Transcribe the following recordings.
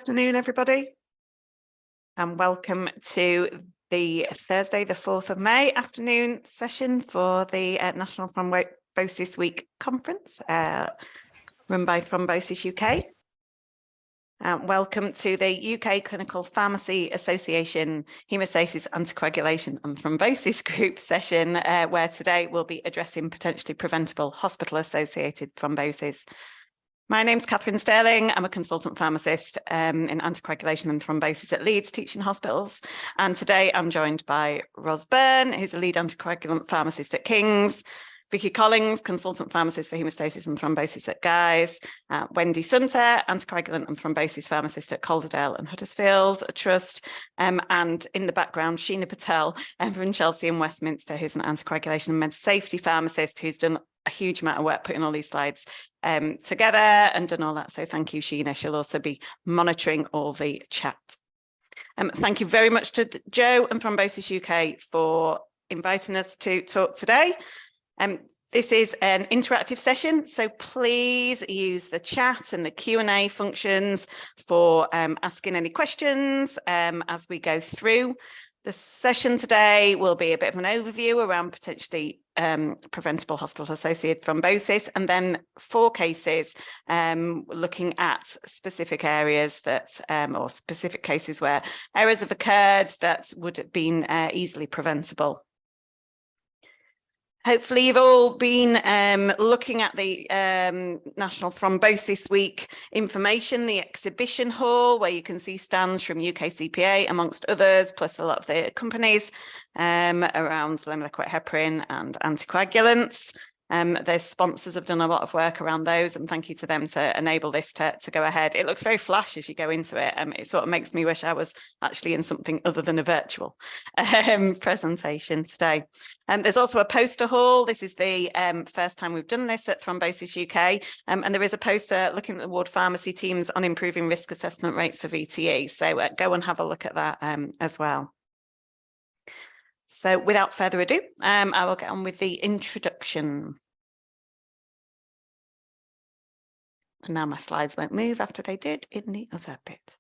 afternoon, everybody, and welcome to the Thursday, the 4th of May afternoon session for the National Thrombosis Week conference run by Thrombosis UK. Welcome to the UK Clinical Pharmacy Association Hemostasis, Anticoagulation and Thrombosis Group session, where today we'll be addressing potentially preventable hospital-associated thrombosis. My name's Katherine Stirling. I'm a consultant pharmacist in anticoagulation and thrombosis at Leeds Teaching Hospitals. And today I'm joined by Ros Byrne, who's a lead anticoagulant pharmacist at King's, Vicky Collings, consultant pharmacist for hemostasis and thrombosis at Guy's, Wendy Sunter, anticoagulant and thrombosis pharmacist at Calderdale and Huddersfield Trust, and in the background, Sheena Patel from Chelsea and Westminster, who's an anticoagulation and med safety pharmacist who's done a huge amount of work putting all these slides together and done all that. So thank you, Sheena. She'll also be monitoring all the chat. Thank you very much to Joe and Thrombosis UK for inviting us to talk today. This is an interactive session, so please use the chat and the Q&A functions for asking any questions as we go through. The session today will be a bit of an overview around potentially preventable hospital-associated thrombosis, and then 4 cases looking at specific areas that, or specific cases where errors have occurred that would have been easily preventable. Hopefully you've all been looking at the National Thrombosis Week information, the exhibition hall, where you can see stands from UKCPA, amongst others, plus a lot of the companies around lemon-liquid heparin and anticoagulants. Their sponsors have done a lot of work around those, and thank you to them to enable this to go ahead. It looks very flash as you go into it. It sort of makes me wish I was actually in something other than a virtual presentation today. There's also a poster hall. This is the first time we've done this at Thrombosis UK, and there is a poster looking at the ward pharmacy teams on improving risk assessment rates for VTE. So go and have a look at that as well. So without further ado, I will get on with the introduction. And now my slides won't move after they did in the other bit.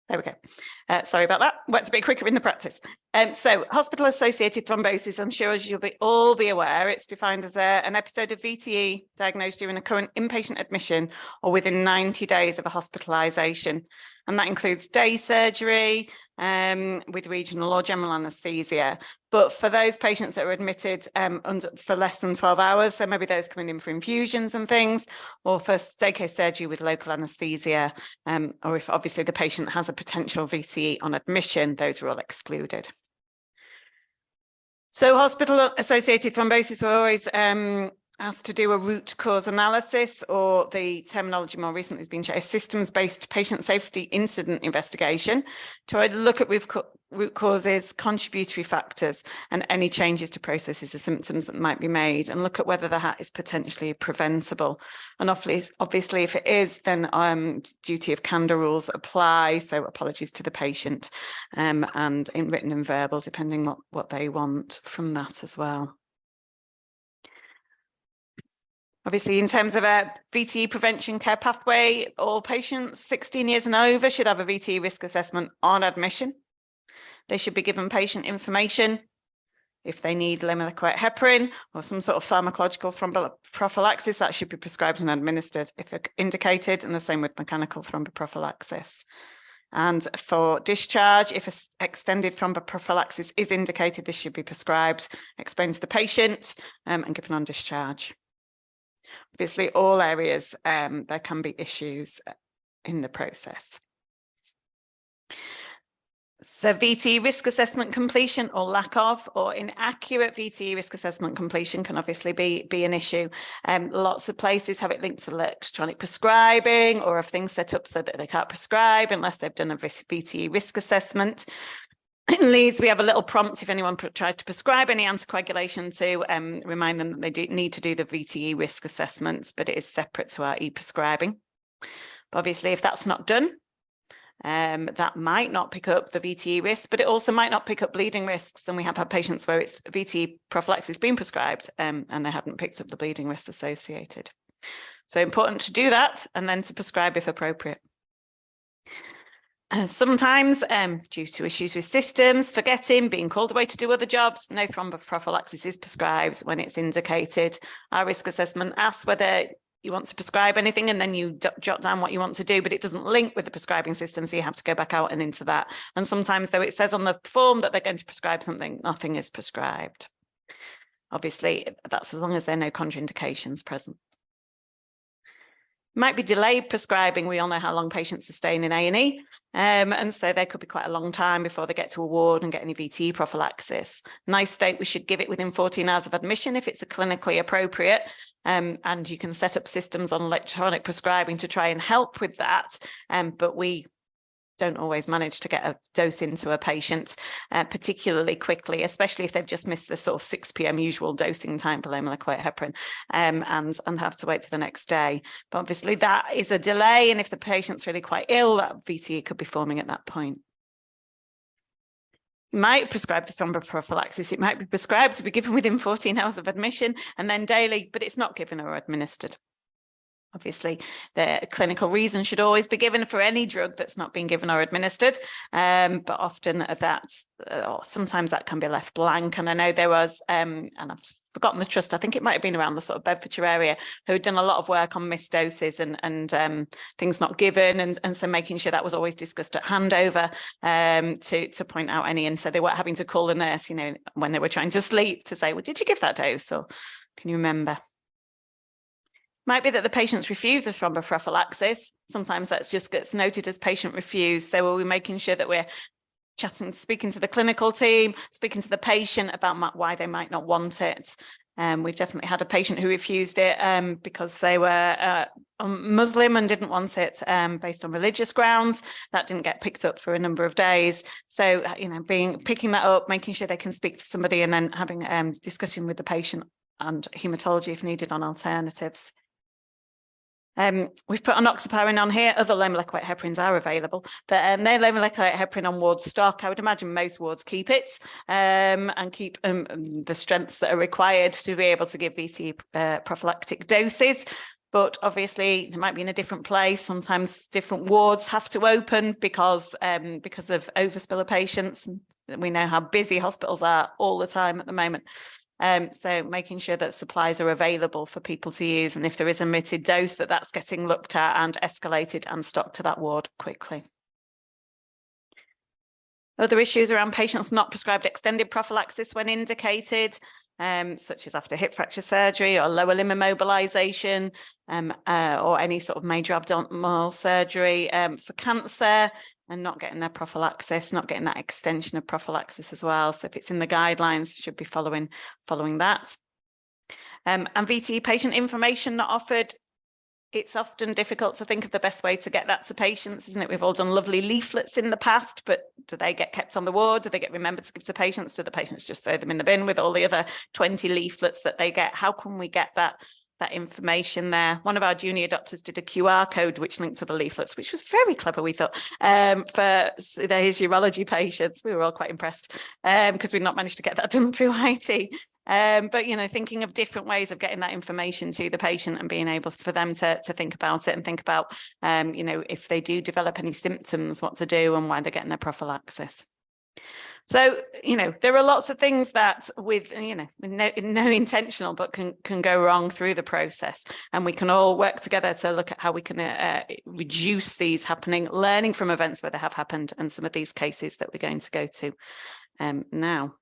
There we go. Sorry about that. Worked a bit quicker in the practice. So hospital-associated thrombosis, I'm sure as you'll all be aware, it's defined as an episode of VTE diagnosed during a current inpatient admission or within 90 days of a hospitalisation. And that includes day surgery with regional or general anaesthesia. But for those patients that are admitted for less than 12 hours, so maybe those coming in for infusions and things, or for day-case surgery with local anaesthesia, or if obviously the patient has a potential VTE on admission, those are all excluded. So hospital-associated thrombosis are always asked to do a root cause analysis, or the terminology more recently has been a systems-based patient safety incident investigation to look at root causes, contributory factors, and any changes to processes or symptoms that might be made, and look at whether the hat is potentially preventable. And obviously, if it is, then duty of candour rules apply. So apologies to the patient, and in written and verbal, depending what they want from that as well. Obviously, in terms of a VTE prevention care pathway, all patients 16 years and over should have a VTE risk assessment on admission. They should be given patient information if they need lemon-liquid heparin or some sort of pharmacological thromboprophylaxis. That should be prescribed and administered if indicated, and the same with mechanical thromboprophylaxis. And for discharge, if extended thromboprophylaxis is indicated, this should be prescribed, explained to the patient, and given on discharge. Obviously, all areas, there can be issues in the process. So VTE risk assessment completion or lack of, or inaccurate VTE risk assessment completion can obviously be an issue. Lots of places have it linked to electronic prescribing, or have things set up so that they can't prescribe unless they've done a VTE risk assessment. In Leeds, we have a little prompt if anyone tries to prescribe any anticoagulation to remind them that they do need to do the VTE risk assessments, but it is separate to our e-prescribing. But obviously, if that's not done, that might not pick up the VTE risk, but it also might not pick up bleeding risks. And we have had patients where it's VTE prophylaxis being prescribed and they hadn't picked up the bleeding risk associated. So important to do that and then to prescribe if appropriate. Sometimes, due to issues with systems, forgetting, being called away to do other jobs, no thromboprophylaxis is prescribed when it's indicated. Our risk assessment asks whether you want to prescribe anything, and then you jot down what you want to do, but it doesn't link with the prescribing system, so you have to go back out and into that. And sometimes, though it says on the form that they're going to prescribe something, nothing is prescribed. Obviously, that's as long as there are no contraindications present. Might be delayed prescribing. We all know how long patients are staying in A&E, and so there could be quite a long time before they get to a ward and get any VTE prophylaxis. Nice state, we should give it within 14 hours of admission if it's clinically appropriate, and you can set up systems on electronic prescribing to try and help with that, but we don't always manage to get a dose into a patient particularly quickly, especially if they've just missed the sort of 6 p.m. usual dosing time for low molecular heparin, and have to wait to the next day. But obviously that is a delay, and if the patient's really quite ill, that VTE could be forming at that point. You might prescribe the thromboprophylaxis. It might be prescribed to be given within 14 hours of admission and then daily, but it's not given or administered. Obviously, the clinical reason should always be given for any drug that's not being given or administered, but often sometimes that can be left blank. And I know there was, and I've forgotten the trust, I think it might have been around the sort of Bedfordshire area, who had done a lot of work on missed doses and things not given, and so making sure that was always discussed at handover, to point out any, and so they weren't having to call the nurse, when they were trying to sleep, to say, well, did you give that dose, or can you remember? Might be that the patients refuse the thromboprophylaxis. Sometimes that just gets noted as patient refused. So we're making sure that we're speaking to the clinical team, speaking to the patient about why they might not want it. We've definitely had a patient who refused it because they were Muslim and didn't want it based on religious grounds. That didn't get picked up for a number of days. So, picking that up, making sure they can speak to somebody, and then having a discussion with the patient and haematology if needed on alternatives. We've put enoxaparin on here. Other low molecular weight heparins are available, but no low molecular weight heparin on ward stock. I would imagine most wards keep it and keep the strengths that are required to be able to give VTE prophylactic doses. But obviously, they might be in a different place. Sometimes different wards have to open because of overspill of patients. We know how busy hospitals are all the time at the moment. So making sure that supplies are available for people to use, and if there is a omitted dose, that's getting looked at and escalated and stocked to that ward quickly. Other issues around patients not prescribed extended prophylaxis when indicated, such as after hip fracture surgery or lower limb immobilization, or any sort of major abdominal surgery for cancer, and not getting their prophylaxis, not getting that extension of prophylaxis as well. So if it's in the guidelines, should be following that. And VTE patient information not offered. It's often difficult to think of the best way to get that to patients, isn't it? We've all done lovely leaflets in the past, but do they get kept on the ward? Do they get remembered to give to patients? Do the patients just throw them in the bin with all the other 20 leaflets that they get? How can we get that information there? One of our junior doctors did a QR code which linked to the leaflets, which was very clever, we thought, for his urology patients. We were all quite impressed because we'd not managed to get that done through IT. But, thinking of different ways of getting that information to the patient and being able for them to think about it and think about, if they do develop any symptoms, what to do and why they're getting their prophylaxis. So, there are lots of things that with no intentional, but can go wrong through the process. And we can all work together to look at how we can reduce these happening, learning from events where they have happened, and some of these cases that we're going to go to now.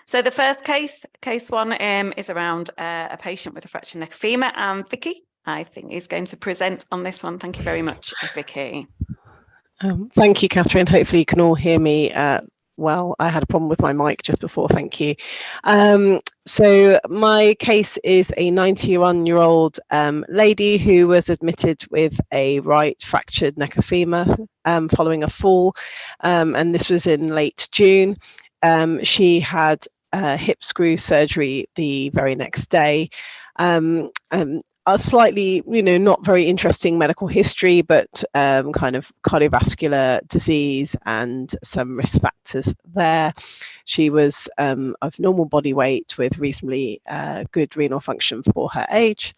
So the first case one, is around a patient with a fractured neck of femur, and Vicky, I think, is going to present on this one. Thank you very much, Vicky. Thank you, Katherine. Hopefully you can all hear me well. I had a problem with my mic just before, thank you. So my case is a 91-year-old lady who was admitted with a right fractured neck of femur following a fall, and this was in late June. She had hip screw surgery the very next day. a slightly, not very interesting medical history, but kind of cardiovascular disease and some risk factors there. She was of normal body weight with reasonably good renal function for her age.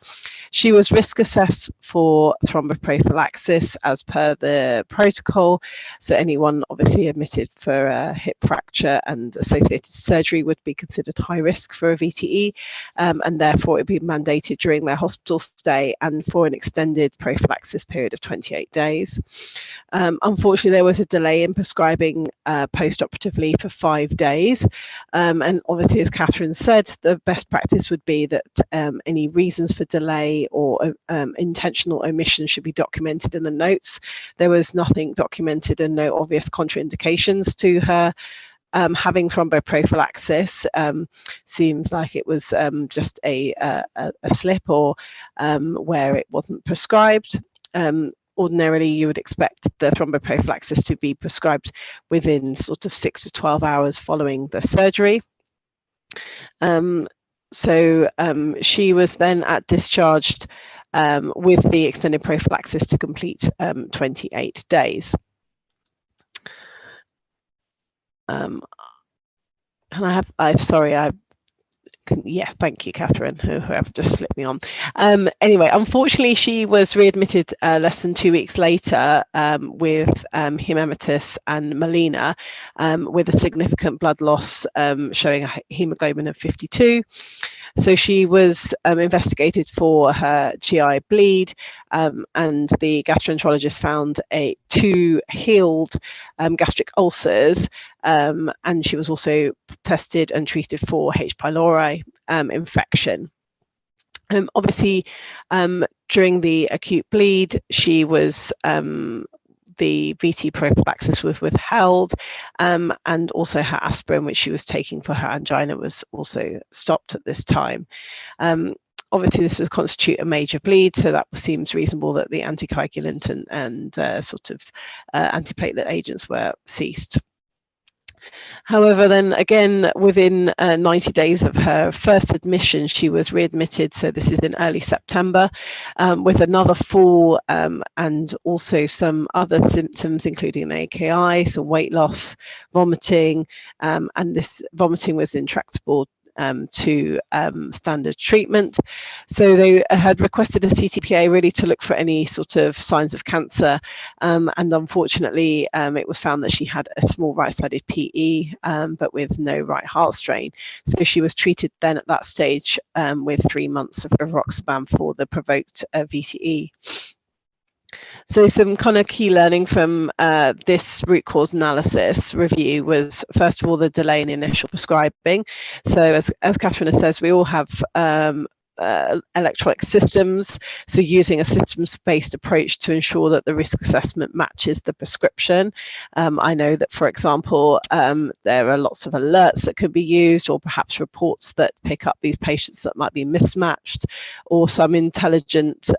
She was risk assessed for thromboprophylaxis as per the protocol. So anyone obviously admitted for a hip fracture and associated surgery would be considered high risk for a VTE, and therefore it would be mandated during their hospital stay and for an extended prophylaxis period of 28 days. Unfortunately, there was a delay in prescribing post-operatively for 5 days. And obviously, as Katherine said, the best practice would be that any reasons for delay or intentional omission should be documented in the notes. There was nothing documented and no obvious contraindications to her having thromboprophylaxis. Seems like it was just a slip or where it wasn't prescribed. Ordinarily, you would expect the thromboprophylaxis to be prescribed within sort of 6 to 12 hours following the surgery. So she was then discharged with the extended prophylaxis to complete 28 days. And yeah, thank you, Katherine, whoever just flipped me on. Anyway, unfortunately, she was readmitted less than 2 weeks later with hematemesis and melena, with a significant blood loss showing a hemoglobin of 52. So she was investigated for her GI bleed, and the gastroenterologist found 2 healed gastric ulcers, and she was also tested and treated for H. pylori infection. Obviously, during the acute bleed, she was the VTE prophylaxis was withheld, and also her aspirin, which she was taking for her angina, was also stopped at this time. Obviously, this would constitute a major bleed, so that seems reasonable that the anticoagulant and sort of antiplatelet agents were ceased. However, then again, within 90 days of her first admission, she was readmitted. So this is in early September, with another fall and also some other symptoms, including an AKI, some weight loss, vomiting, and this vomiting was intractable to standard treatment. So they had requested a CTPA really to look for any sort of signs of cancer, and unfortunately it was found that she had a small right-sided PE, but with no right heart strain. So she was treated then at that stage with 3 months of rivaroxaban for the provoked VTE. So some kind of key learning from this root cause analysis review was, first of all, the delay in the initial prescribing. So as Katherine says, we all have electronic systems, so using a systems-based approach to ensure that the risk assessment matches the prescription. I know that, for example, there are lots of alerts that could be used, or perhaps reports that pick up these patients that might be mismatched, or some intelligent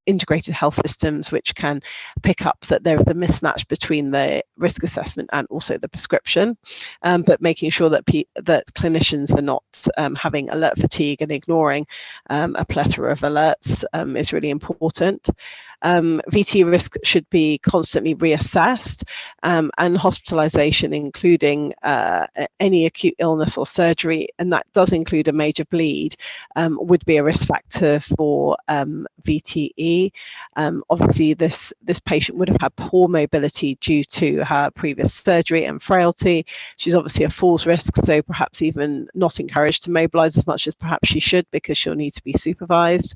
integrated health systems which can pick up that there is a mismatch between the risk assessment and also the prescription, but making sure that that clinicians are not having alert fatigue and ignoring a plethora of alerts is really important. VTE risk should be constantly reassessed, and hospitalization, including any acute illness or surgery, and that does include a major bleed, would be a risk factor for VTE. Obviously, this patient would have had poor mobility due to her previous surgery and frailty. She's obviously a falls risk, so perhaps even not encouraged to mobilize as much as perhaps she should, because she'll need to be supervised.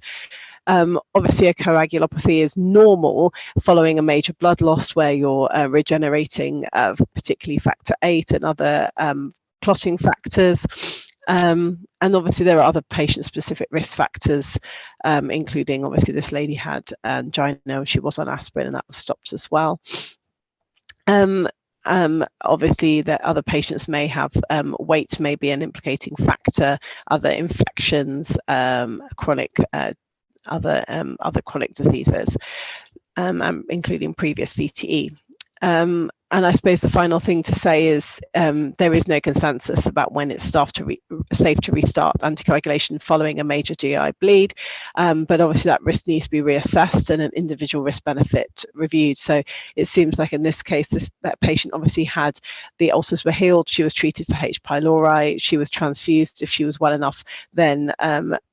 Obviously, a coagulopathy is normal following a major blood loss where you're regenerating particularly factor 8 and other clotting factors. And obviously there are other patient-specific risk factors, including obviously this lady had angina, she was on aspirin and that was stopped as well. Obviously that other patients may have weight may be an implicating factor, other infections, chronic other chronic diseases, including previous VTE. And I suppose the final thing to say is there is no consensus about when it's safe to restart anticoagulation following a major GI bleed, but obviously that risk needs to be reassessed and an individual risk benefit reviewed. So it seems like in this case, that patient obviously had the ulcers were healed, she was treated for H. pylori, she was transfused. If she was well enough, then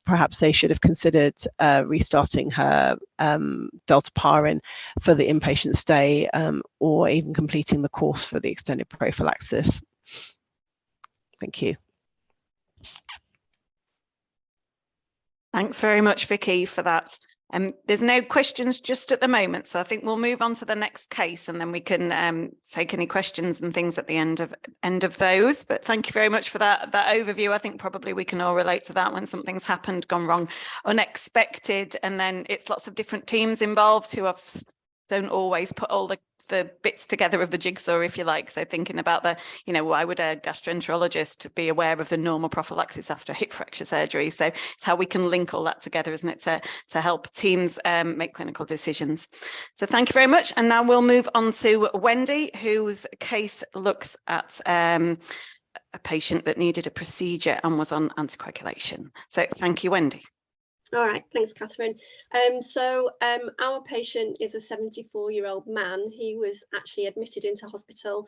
perhaps they should have considered restarting her deltaparin for the inpatient stay, or even completing the course for the extended prophylaxis. Thank you. Thanks very much, Vicky, for that. There's no questions just at the moment, so I think we'll move on to the next case, and then we can take any questions and things at the end of those. But thank you very much for that overview. I think probably we can all relate to that when something's happened, gone wrong, unexpected, and then it's lots of different teams involved who don't always put all the bits together of the jigsaw, if you like. So thinking about why would a gastroenterologist be aware of the normal prophylaxis after a hip fracture surgery? So it's how we can link all that together, isn't it, to help teams make clinical decisions. So thank you very much. And now we'll move on to Wendy, whose case looks at a patient that needed a procedure and was on anticoagulation. So thank you, Wendy. All right, thanks, Catherine. Our patient is a 74-year-old man. He was actually admitted into hospital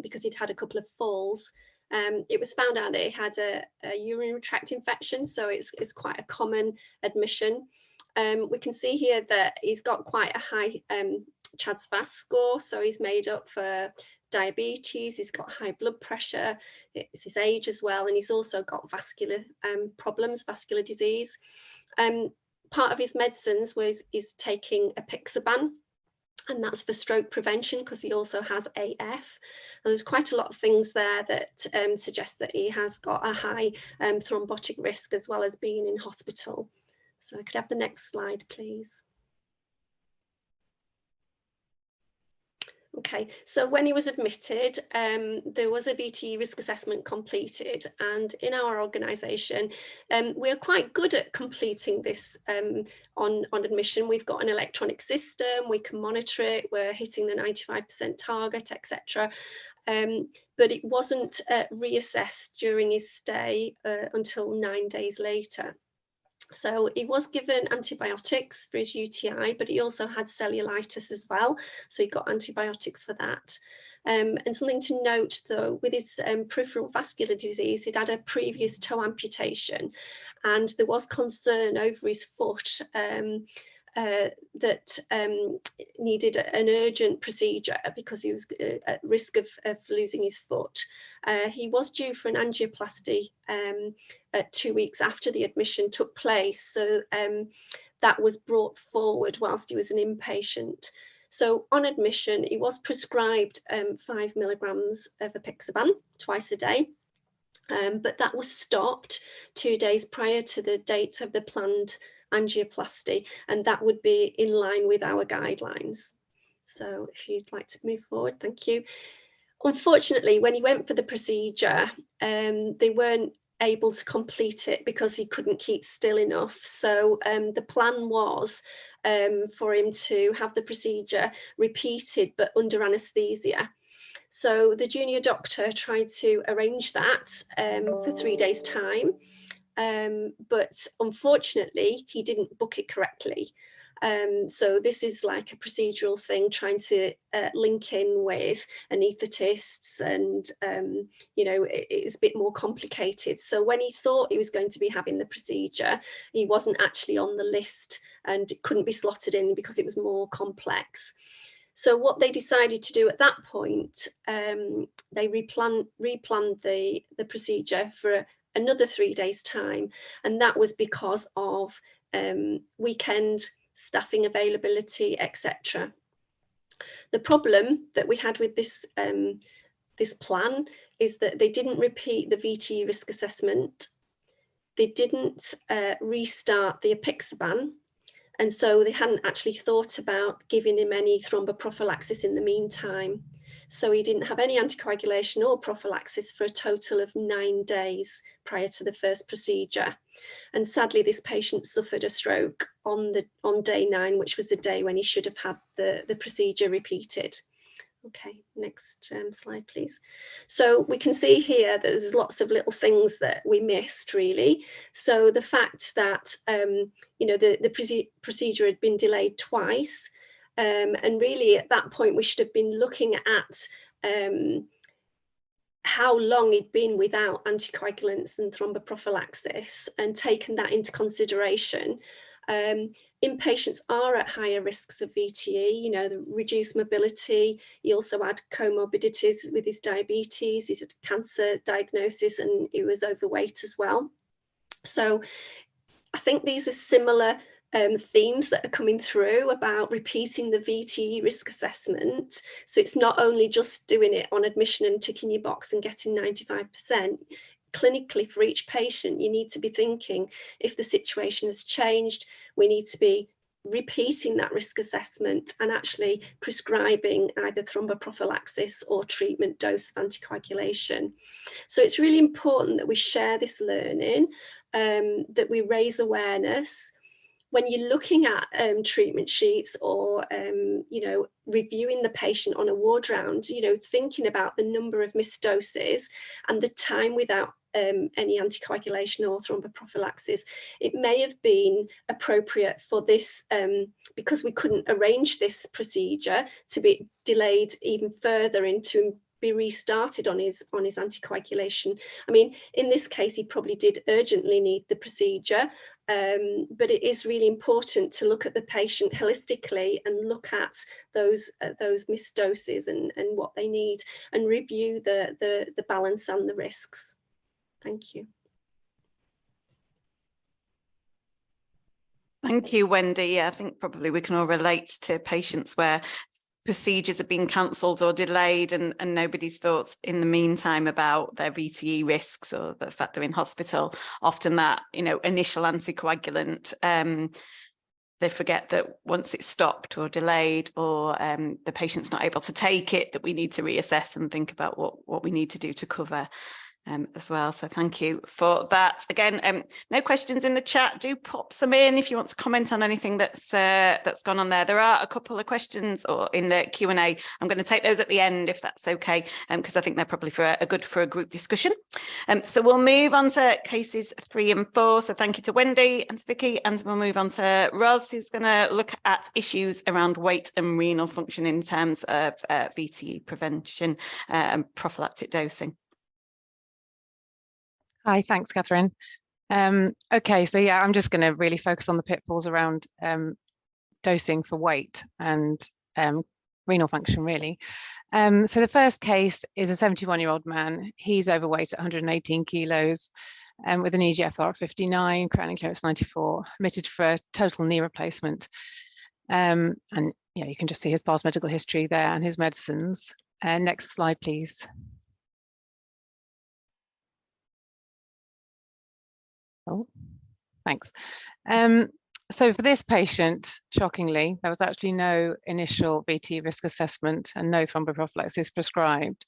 because he'd had a couple of falls. It was found out that he had a urinary tract infection, so it's quite a common admission. We can see here that he's got quite a high CHA2DS2-VASc score, so he's made up for diabetes, he's got high blood pressure, it's his age as well, and he's also got vascular problems, vascular disease. Part of his medicines is taking apixaban, and that's for stroke prevention because he also has AF. And there's quite a lot of things there that suggest that he has got a high thrombotic risk as well as being in hospital. So I could have the next slide, please. Okay, so when he was admitted, there was a VTE risk assessment completed, and in our organisation, we're quite good at completing this on admission. We've got an electronic system, we can monitor it, we're hitting the 95% target, etc. But it wasn't reassessed during his stay until 9 days later. So he was given antibiotics for his UTI, but he also had cellulitis as well. So he got antibiotics for that. And something to note, though, with his peripheral vascular disease, he'd had a previous toe amputation, and there was concern over his foot that needed an urgent procedure because he was at risk of losing his foot. He was due for an angioplasty 2 weeks after the admission took place, so that was brought forward whilst he was an inpatient. So on admission, he was prescribed 5 milligrams of apixaban twice a day, but that was stopped 2 days prior to the date of the planned angioplasty, and that would be in line with our guidelines. So if you'd like to move forward, thank you. Unfortunately, when he went for the procedure, they weren't able to complete it because he couldn't keep still enough. So the plan was for him to have the procedure repeated but under anaesthesia. So the junior doctor tried to arrange that for 3 days' time. But unfortunately, he didn't book it correctly. So this is like a procedural thing, trying to link in with anaesthetists, and it's a bit more complicated. So when he thought he was going to be having the procedure, he wasn't actually on the list and it couldn't be slotted in because it was more complex. So what they decided to do at that point, they replanned the procedure for another 3 days' time, and that was because of weekend staffing availability, etc. The problem that we had with this this plan is that they didn't repeat the VTE risk assessment, they didn't restart the apixaban, and so they hadn't actually thought about giving him any thromboprophylaxis in the meantime. So he didn't have any anticoagulation or prophylaxis for a total of 9 days prior to the first procedure. And sadly, this patient suffered a stroke on day 9, which was the day when he should have had the procedure repeated. Okay, next slide, please. So we can see here that there's lots of little things that we missed, really. So the fact that, you know, the procedure had been delayed twice, and really at that point we should have been looking at how long he'd been without anticoagulants and thromboprophylaxis and taken that into consideration. Inpatients are at higher risks of VTE, you know, the reduced mobility. He also had comorbidities with his diabetes, he's had cancer diagnosis, and he was overweight as well. So I think these are similar themes that are coming through about repeating the VTE risk assessment. So it's not only just doing it on admission and ticking your box and getting 95%. Clinically, for each patient, you need to be thinking, if the situation has changed, we need to be repeating that risk assessment and actually prescribing either thromboprophylaxis or treatment dose of anticoagulation. So it's really important that we share this learning, that we raise awareness. When you're looking at treatment sheets or, you know, reviewing the patient on a ward round, you know, thinking about the number of missed doses and the time without any anticoagulation or thromboprophylaxis, it may have been appropriate for this, because we couldn't arrange this procedure, to be delayed even further into be restarted on his anticoagulation. I mean, in this case, he probably did urgently need the procedure, but it is really important to look at the patient holistically and look at those missed doses and what they need, and review the balance and the risks. Thank you. Thank you, Wendy. Yeah, I think probably we can all relate to patients where procedures have been cancelled or delayed, and nobody's thought in the meantime about their VTE risks or the fact they're in hospital. Often that, you know, initial anticoagulant, they forget that once it's stopped or delayed, or the patient's not able to take it, that we need to reassess and think about what we need to do to cover as well. So thank you for that. Again, no questions in the chat. Do pop some in if you want to comment on anything that's gone on there. There are a couple of questions or in the Q&A. I'm going to take those at the end if that's okay, because I think they're probably for a group discussion. So we'll move on to cases 3 and 4. So thank you to Wendy and Vicky, and we'll move on to Ros, who's going to look at issues around weight and renal function in terms of VTE prevention and prophylactic dosing. Hi, thanks, Katherine. Okay, so yeah, I'm just going to really focus on the pitfalls around dosing for weight and renal function, really. So the first case is a 71-year-old man. He's overweight at 118 kilos with an EGFR of 59, creatinine clearance 94, admitted for a total knee replacement. And yeah, you can just see his past medical history there and his medicines. Next slide, please. Oh, thanks. So for this patient, shockingly, there was actually no initial VTE risk assessment and no thromboprophylaxis prescribed.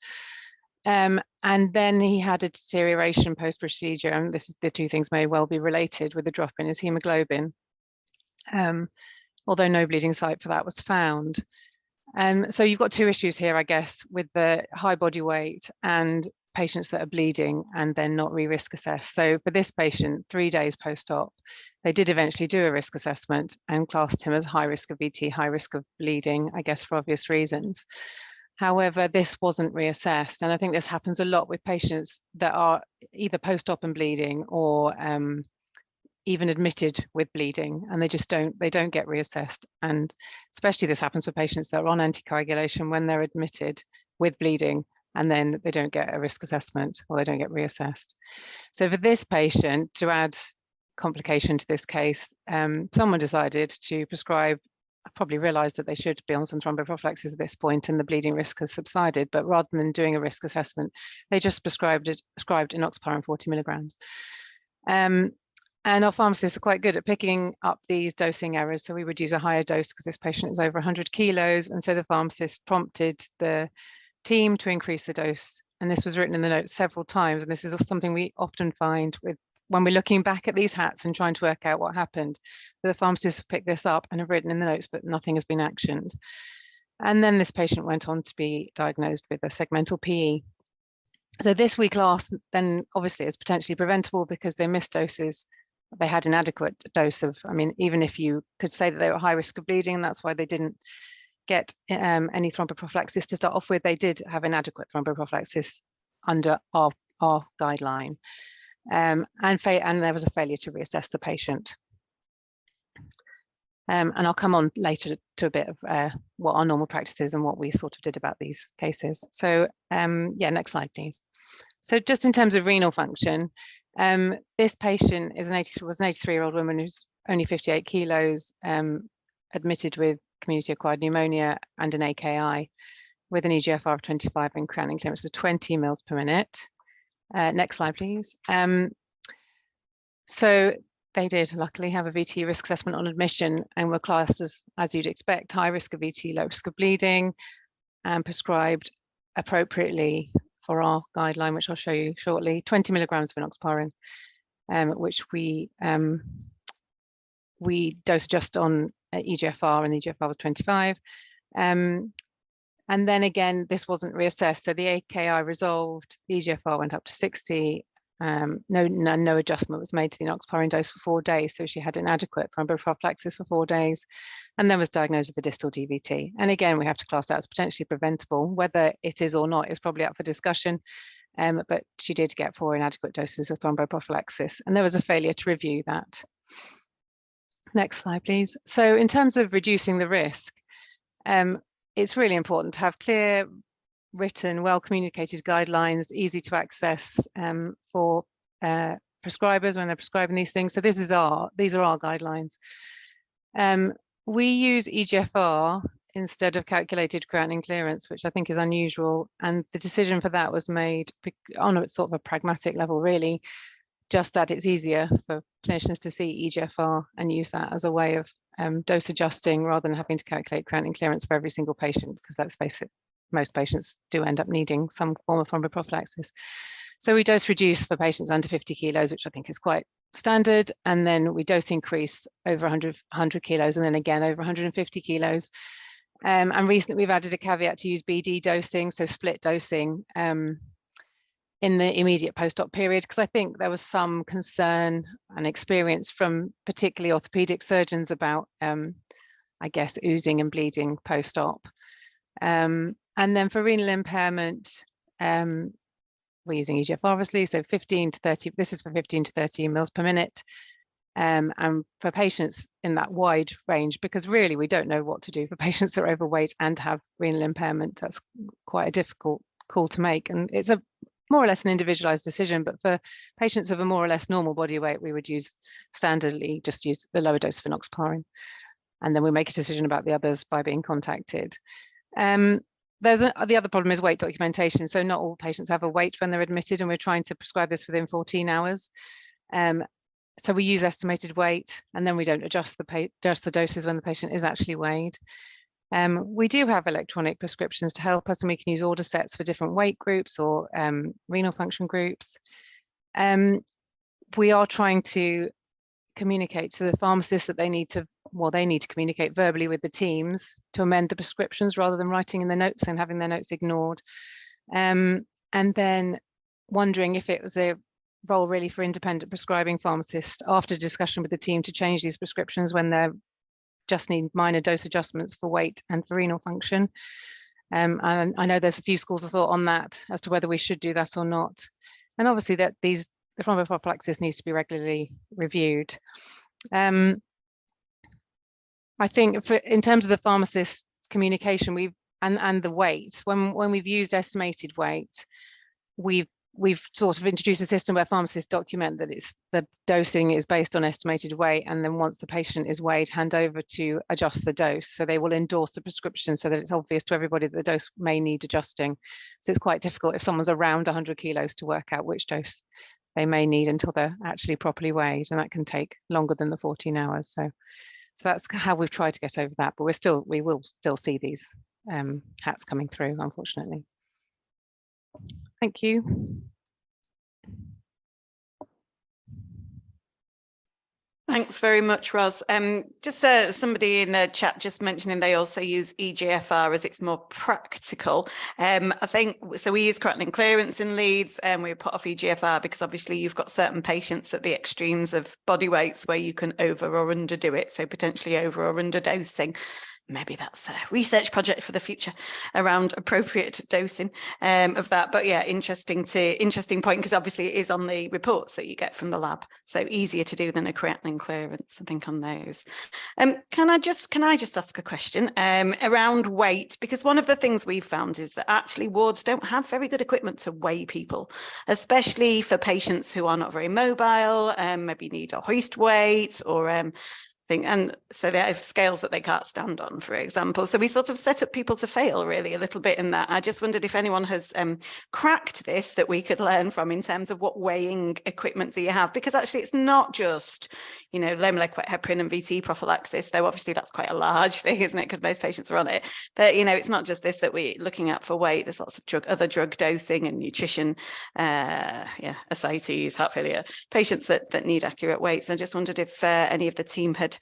And then he had a deterioration post-procedure, and the two things may well be related, with a drop in his hemoglobin, although no bleeding site for that was found. So you've got two issues here, I guess, with the high body weight and patients that are bleeding and then not re-risk assessed. So for this patient, 3 days post-op, they did eventually do a risk assessment and classed him as high risk of VTE, high risk of bleeding, I guess for obvious reasons. However, this wasn't reassessed. And I think this happens a lot with patients that are either post-op and bleeding or even admitted with bleeding, and they don't get reassessed. And especially this happens for patients that are on anticoagulation when they're admitted with bleeding, and then they don't get a risk assessment or they don't get reassessed. So for this patient, to add complication to this case, someone decided to prescribe, probably realized that they should be on some thromboprophylaxis at this point and the bleeding risk has subsided, but rather than doing a risk assessment, they just prescribed enoxaparin 40 milligrams. And our pharmacists are quite good at picking up these dosing errors. So we would use a higher dose because this patient is over 100 kilos. And so the pharmacist prompted the team to increase the dose. And this was written in the notes several times. And this is something we often find when we're looking back at these hats and trying to work out what happened. The pharmacists have picked this up and have written in the notes, but nothing has been actioned. And then this patient went on to be diagnosed with a segmental PE. So this we class then obviously as potentially preventable because they missed doses. They had inadequate dose of, I mean, even if you could say that they were high risk of bleeding, and that's why they didn't get any thromboprophylaxis to start off with, they did have inadequate thromboprophylaxis under our guideline. And there was a failure to reassess the patient. And I'll come on later to a bit of what our normal practice is and what we sort of did about these cases. So yeah, next slide, please. So just in terms of renal function, this patient was an 83-year-old woman who's only 58 kilos, admitted with community-acquired pneumonia and an AKI with an eGFR of 25 and creatinine clearance of 20 mils per minute. Next slide, please. So they did luckily have a VTE risk assessment on admission and were classed as you'd expect, high risk of VTE, low risk of bleeding, and prescribed appropriately for our guideline, which I'll show you shortly, 20 milligrams of enoxaparin, which we dose adjust on eGFR, and the eGFR was 25. And then again, this wasn't reassessed. So the AKI resolved, the eGFR went up to 60. No adjustment was made to the enoxaparin dose for 4 days. So she had inadequate thromboprophylaxis for 4 days and then was diagnosed with a distal DVT. And again, we have to class that as potentially preventable. Whether it is or not is probably up for discussion. But she did get 4 inadequate doses of thromboprophylaxis, and there was a failure to review that. Next slide, please. So in terms of reducing the risk, it's really important to have clear, written, well-communicated guidelines, easy to access for prescribers when they're prescribing these things. So these are our guidelines. We use eGFR instead of calculated creatinine clearance, which I think is unusual. And the decision for that was made on a sort of a pragmatic level, really, just that it's easier for clinicians to see eGFR and use that as a way of dose adjusting rather than having to calculate creatinine clearance for every single patient, because let's face it, most patients do end up needing some form of thromboprophylaxis. So we dose reduce for patients under 50 kilos, which I think is quite standard. And then we dose increase over 100 kilos, and then again over 150 kilos. And recently we've added a caveat to use BD dosing, so split dosing in the immediate post-op period, because I think there was some concern and experience from particularly orthopedic surgeons about, I guess, oozing and bleeding post-op. And then for renal impairment, we're using eGFR obviously, so 15 to 30, this is for 15 to 30 mils per minute. And for patients in that wide range, because really we don't know what to do for patients that are overweight and have renal impairment. That's quite a difficult call to make. And it's a more or less an individualized decision, but for patients of a more or less normal body weight, we would standardly just use the lower dose of enoxaparin. And then we make a decision about the others by being contacted. The other problem is weight documentation. So not all patients have a weight when they're admitted, and we're trying to prescribe this within 14 hours. So we use estimated weight, and then we don't adjust the doses when the patient is actually weighed. We do have electronic prescriptions to help us, and we can use order sets for different weight groups or renal function groups. We are trying to communicate to the pharmacists that they need to communicate verbally with the teams to amend the prescriptions rather than writing in the notes and having their notes ignored. And then wondering if it was a role really for independent prescribing pharmacists after discussion with the team to change these prescriptions when they just need minor dose adjustments for weight and for renal function. And I know there's a few schools of thought on that as to whether we should do that or not. And obviously that the thromboprophylaxis needs to be regularly reviewed. I think in terms of the pharmacist communication, and the weight, when we've used estimated weight, we've sort of introduced a system where pharmacists document that the dosing is based on estimated weight, and then once the patient is weighed, hand over to adjust the dose. So they will endorse the prescription so that it's obvious to everybody that the dose may need adjusting. So it's quite difficult if someone's around 100 kilos to work out which dose they may need until they're actually properly weighed, and that can take longer than the 14 hours. So that's how we've tried to get over that, but we will still see these hats coming through, unfortunately. Thank you. Thanks very much, Ros. Just somebody in the chat just mentioning they also use EGFR as it's more practical. I think, so we use creatinine clearance in Leeds and we put off EGFR because obviously you've got certain patients at the extremes of body weights where you can over or underdo it. So potentially over or under dosing. Maybe that's a research project for the future around appropriate dosing of that. But yeah, interesting point, because obviously it is on the reports that you get from the lab. So easier to do than a creatinine clearance, I think, on those. Can I just ask a question around weight? Because one of the things we've found is that actually wards don't have very good equipment to weigh people, especially for patients who are not very mobile, maybe need a hoist weight or and so they have scales that they can't stand on, for example. So we sort of set up people to fail really a little bit in that. I just wondered if anyone has cracked this that we could learn from in terms of what weighing equipment do you have? Because actually it's not just, you know, low molecular weight heparin and VTE prophylaxis, though obviously that's quite a large thing, isn't it? Because most patients are on it. But, you know, it's not just this that we're looking at for weight. There's lots of other drug dosing and nutrition, ascites, heart failure, patients that need accurate weights. I just wondered if any of the team had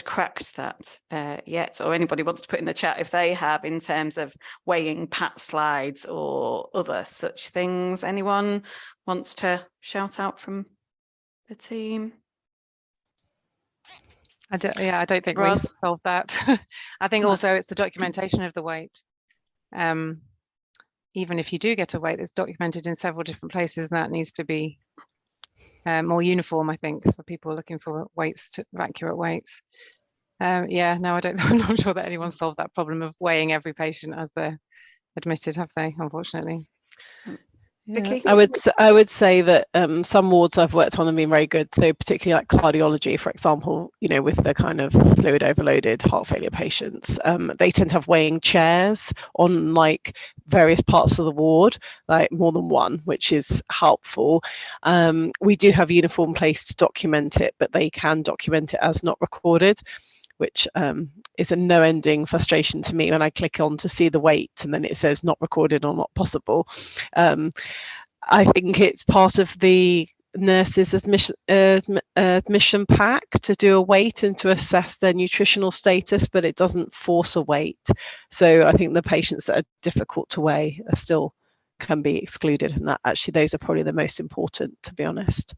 cracked that yet, or anybody wants to put in the chat if they have, in terms of weighing pat slides or other such things. Anyone wants to shout out from the team? I don't think Ros? we solved that. I think also it's the documentation of the weight. Even if you do get a weight that's documented in several different places, that needs to be more uniform, I think, for people looking for weights, accurate weights. I'm not sure that anyone solved that problem of weighing every patient as they're admitted, have they? Unfortunately. Vicky? I would say that some wards I've worked on have been very good. So particularly like cardiology, for example, you know, with the kind of fluid overloaded heart failure patients, they tend to have weighing chairs on like various parts of the ward, like more than one, which is helpful. We do have a uniform place to document it, but they can document it as not recorded, which is a no-ending frustration to me when I click on to see the weight and then it says not recorded or not possible. I think it's part of the nurse's admission pack to do a weight and to assess their nutritional status, but it doesn't force a weight. So I think the patients that are difficult to weigh are still can be excluded, and that actually those are probably the most important, to be honest.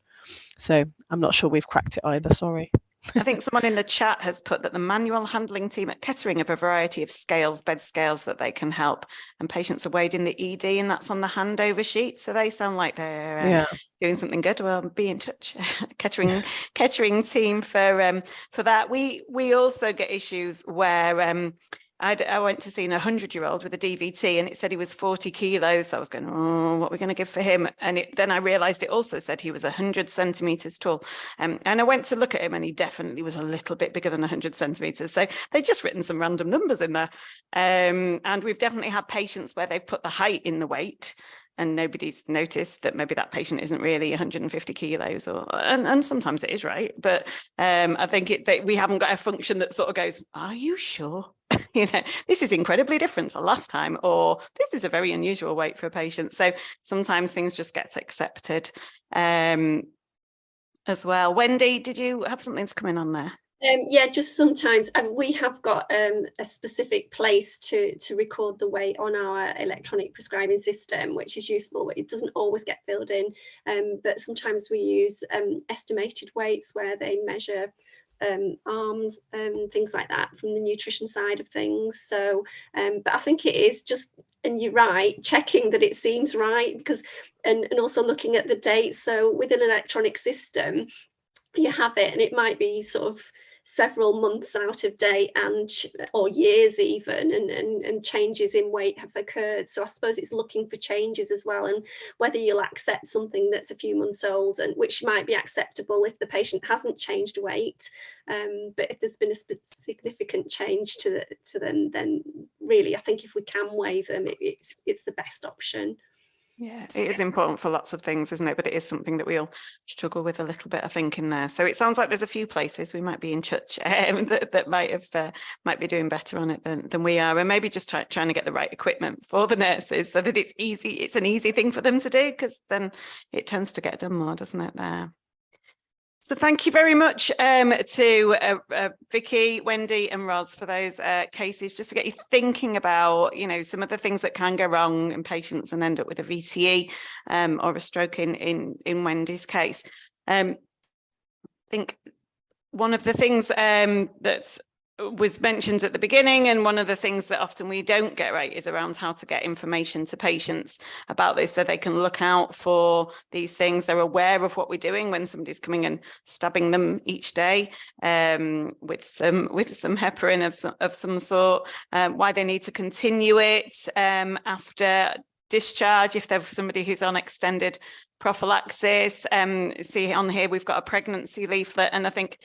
So I'm not sure we've cracked it either, sorry. I think someone in the chat has put that the manual handling team at Kettering have a variety of scales, bed scales that they can help, and patients are weighed in the ED, and that's on the handover sheet. So they sound like they're doing something good. Well, be in touch, Kettering team for that. We also get issues where I went to see an 100-year-old with a DVT and it said he was 40 kilos. So I was going, oh, what are we going to give for him? And then I realized it also said he was 100 centimeters tall. And I went to look at him and he definitely was a little bit bigger than 100 centimeters. So they've just written some random numbers in there. And we've definitely had patients where they've put the height in the weight and nobody's noticed that maybe that patient isn't really 150 kilos, and sometimes it is, right? But I think we haven't got a function that sort of goes, are you sure? You know, this is incredibly different to last time, or this is a very unusual weight for a patient. So sometimes things just get accepted as well. Wendy, did you have something to come in on there? Just sometimes we have got a specific place to record the weight on our electronic prescribing system, which is useful, but it doesn't always get filled in. But sometimes we use estimated weights where they measure arms and things like that from the nutrition side of things. So but I think it is just, and you're right, checking that it seems right, because and also looking at the dates. So with an electronic system, you have it and it might be sort of several months out of date or years even, and changes in weight have occurred. So I suppose it's looking for changes as well, and whether you'll accept something that's a few months old, and which might be acceptable if the patient hasn't changed weight, but if there's been a significant change to them, then really I think if we can weigh them, it's the best option. Yeah, it is important for lots of things, isn't it? But it is something that we'll struggle with a little bit, I think, in there. So it sounds like there's a few places we might be in touch that might be doing better on it than we are, and maybe just trying to get the right equipment for the nurses so that it's easy. It's an easy thing for them to do, because then it tends to get done more, doesn't it? There. So thank you very much to Vicky, Wendy and Ros for those cases, just to get you thinking about, some of the things that can go wrong in patients and end up with a VTE or a stroke in Wendy's case. I think one of the things that was mentioned at the beginning, and one of the things that often we don't get right, is around how to get information to patients about this so they can look out for these things. They're aware of what we're doing when somebody's coming and stabbing them each day with some heparin of some sort, why they need to continue it after discharge if they're somebody who's on extended prophylaxis. See on here we've got a pregnancy leaflet, and I think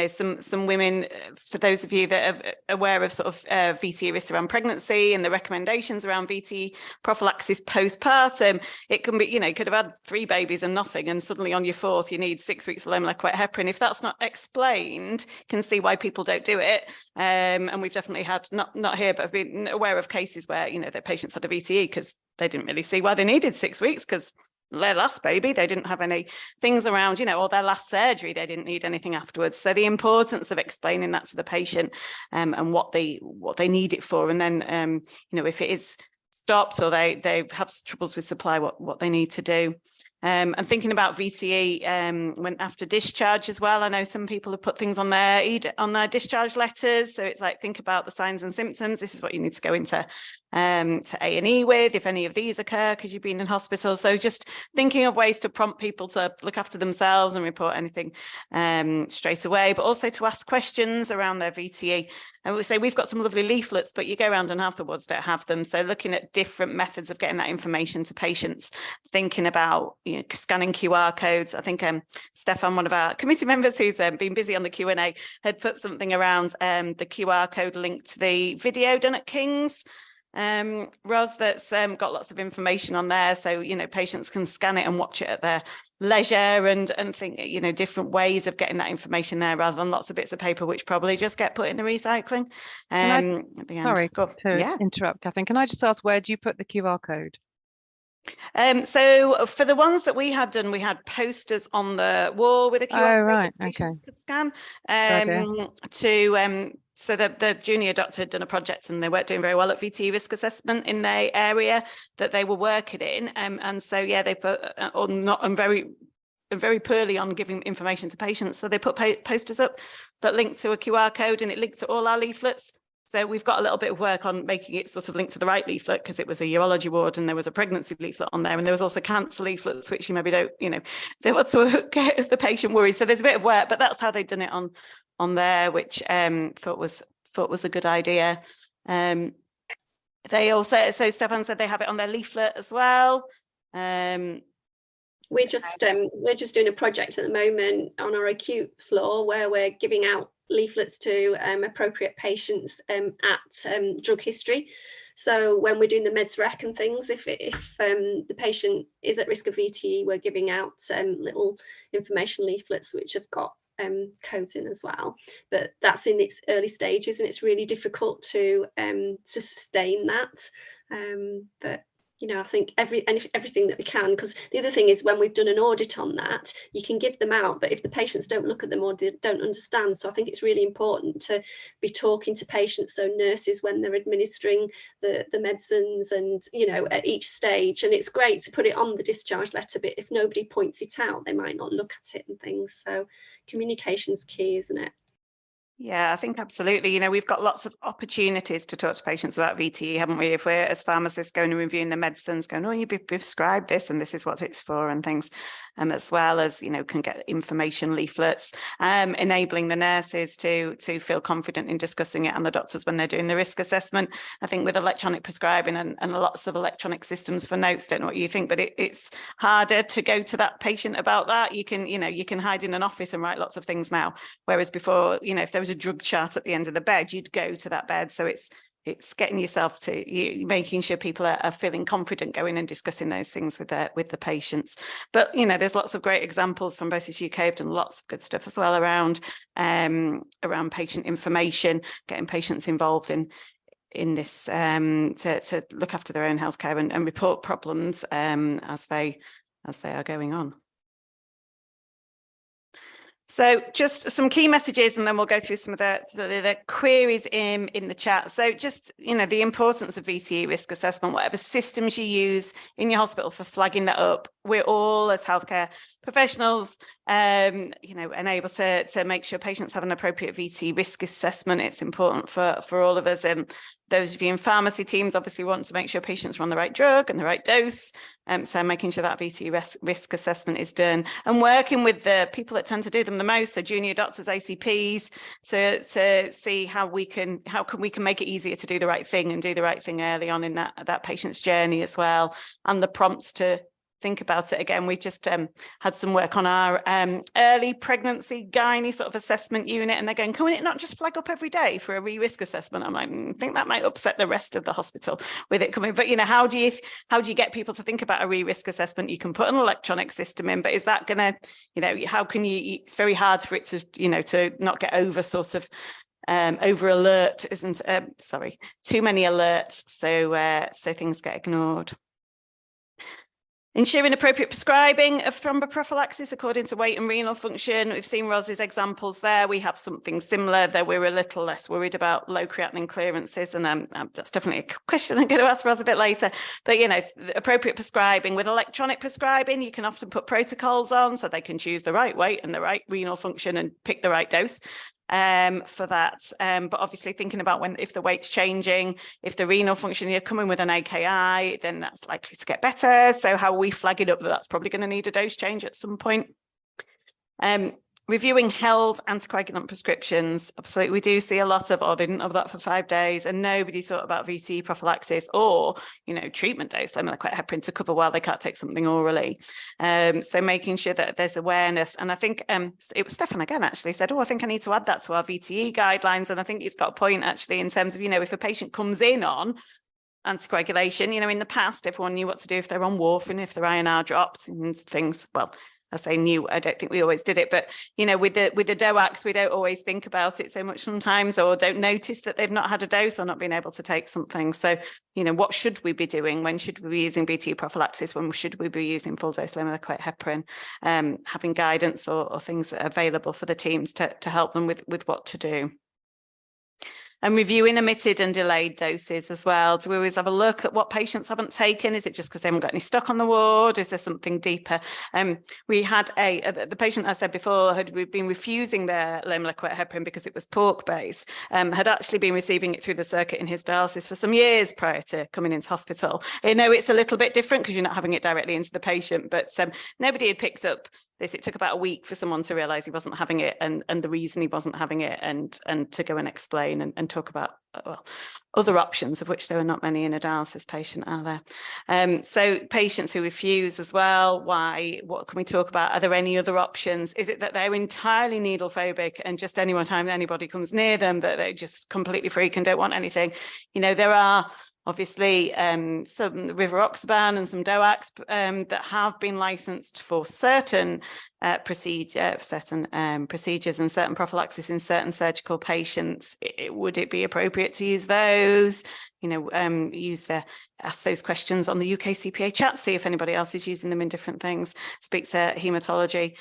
some women, for those of you that are aware of sort of VTE risks around pregnancy and the recommendations around VTE prophylaxis postpartum, it can be, you could have had 3 babies and nothing, and suddenly on your 4th you need 6 weeks of low molecular weight heparin. If that's not explained, you can see why people don't do it. And we've definitely had, not here, but I've been aware of cases where their patients had a VTE because they didn't really see why they needed 6 weeks, because their last baby, they didn't have any things around, or their last surgery, they didn't need anything afterwards. So the importance of explaining that to the patient and what they need it for. And then, if it is stopped or they have troubles with supply, what they need to do. And thinking about VTE when after discharge as well. I know some people have put things on their discharge letters. So it's like, think about the signs and symptoms. This is what you need to go into to A&E with if any of these occur because you've been in hospital. So just thinking of ways to prompt people to look after themselves and report anything straight away, but also to ask questions around their VTE. And we say we've got some lovely leaflets, but you go around and half the wards don't have them. So looking at different methods of getting that information to patients, thinking about scanning QR codes. I think Stefan, one of our committee members who's been busy on the Q&A, had put something around the QR code link to the video done at King's. Ros, that's got lots of information on there, so patients can scan it and watch it at their leisure and think different ways of getting that information there rather than lots of bits of paper which probably just get put in the recycling. Sorry to interrupt, Katherine. Can I just ask, where do you put the QR code? So for the ones that we had done, we had posters on the wall with a QR code that patients could scan so that the junior doctor had done a project and they weren't doing very well at VTE risk assessment in their area that they were working in. And so, they put very poorly on giving information to patients. So they put posters up that linked to a QR code, and it linked to all our leaflets. So we've got a little bit of work on making it sort of linked to the right leaflet, because it was a urology ward and there was a pregnancy leaflet on there, and there was also cancer leaflets, which you maybe don't, they want to get the patient worried. So there's a bit of work, but that's how they've done it on there, which thought was a good idea. They also, so Stefan said they have it on their leaflet as well. We're just doing a project at the moment on our acute floor where we're giving out leaflets to appropriate patients at drug history. So when we're doing the meds rec and things, if the patient is at risk of VTE, we're giving out little information leaflets which have got codes in as well. But that's in its early stages, and it's really difficult to sustain that. But I think everything that we can, because the other thing is when we've done an audit on that, you can give them out, but if the patients don't look at them or don't understand, so I think it's really important to be talking to patients, so nurses when they're administering the medicines and at each stage. And it's great to put it on the discharge letter, but if nobody points it out, they might not look at it and things. So communication's key, isn't it? Yeah, I think absolutely. We've got lots of opportunities to talk to patients about VTE, haven't we? If we're as pharmacists going and reviewing the medicines, going, oh, you've been prescribed this and this is what it's for and things, as well as, can get information leaflets, enabling the nurses to feel confident in discussing it and the doctors when they're doing the risk assessment. I think with electronic prescribing and lots of electronic systems for notes, don't know what you think, but it's harder to go to that patient about that. You can hide in an office and write lots of things now, whereas before, if there was a drug chart at the end of the bed, you'd go to that bed. So it's getting yourself to making sure people are feeling confident going and discussing those things with the patients. But there's lots of great examples. Thrombosis UK have done lots of good stuff as well around patient information, getting patients involved in this to look after their own healthcare and report problems as they are going on. So just some key messages, and then we'll go through some of the queries in the chat. So just, the importance of VTE risk assessment, whatever systems you use in your hospital for flagging that up. We're all, as healthcare professionals, able to make sure patients have an appropriate VTE risk assessment. It's important for all of us. Those of you in pharmacy teams obviously want to make sure patients are on the right drug and the right dose. So making sure that VTE risk assessment is done, and working with the people that tend to do them the most, so junior doctors, ACPs, to see how we can make it easier to do the right thing and do the right thing early on in that patient's journey as well, and the prompts to think about it. Again, we've just had some work on our early pregnancy gynae sort of assessment unit, and they're going, can it not just flag up every day for a risk assessment? I'm like, I think that might upset the rest of the hospital with it coming. But how do you get people to think about a risk assessment? You can put an electronic system in, but is that gonna, how can you? It's very hard for it to, to not get over sort of over alert, isn't too many alerts, so things get ignored. Ensuring appropriate prescribing of thromboprophylaxis according to weight and renal function. We've seen Ros's examples there. We have something similar, though we're a little less worried about low creatinine clearances. And that's definitely a question I'm going to ask Ros a bit later. But, appropriate prescribing. With electronic prescribing, you can often put protocols on so they can choose the right weight and the right renal function and pick the right dose for that. But obviously thinking about if the weight's changing, if the renal function, you're coming with an AKI, then that's likely to get better. So how we flag it up that's probably going to need a dose change at some point. Reviewing held anticoagulant prescriptions. Absolutely, we do see a lot of, they didn't have that for 5 days, and nobody thought about VTE prophylaxis or, treatment dose, like heparin to cover while they can't take something orally. So making sure that there's awareness. And I think it was Stefan again actually said, I think I need to add that to our VTE guidelines. And I think he's got a point actually in terms of, if a patient comes in on anticoagulation, in the past, everyone knew what to do if they're on warfarin, if their INR dropped and things. Well, I say new, I don't think we always did it, but with the DOACs, we don't always think about it so much sometimes, or don't notice that they've not had a dose or not been able to take something. So, what should we be doing? When should we be using VTE prophylaxis? When should we be using full dose limited heparin? Having guidance or things available for the teams to help them with what to do. And reviewing omitted and delayed doses as well. Do we always have a look at what patients haven't taken? Is it just because they haven't got any stock on the ward? Is there something deeper? We had the patient I said before had been refusing their low molecular heparin because it was pork-based, had actually been receiving it through the circuit in his dialysis for some years prior to coming into hospital. I know it's a little bit different because you're not having it directly into the patient, but nobody had picked up this. It took about a week for someone to realise he wasn't having it, and the reason he wasn't having it, and to go and explain and talk about other options, of which there are not many in a dialysis patient, are there? So patients who refuse as well, what can we talk about? Are there any other options? Is it that they're entirely needle phobic and just any time anybody comes near them that they just completely freak and don't want anything? There are obviously some rivaroxaban and some DOACs that have been licensed for certain procedures and certain prophylaxis in certain surgical patients. Would it be appropriate to use those? Ask those questions on the UKCPA chat, see if anybody else is using them in different things. Speak to haematology,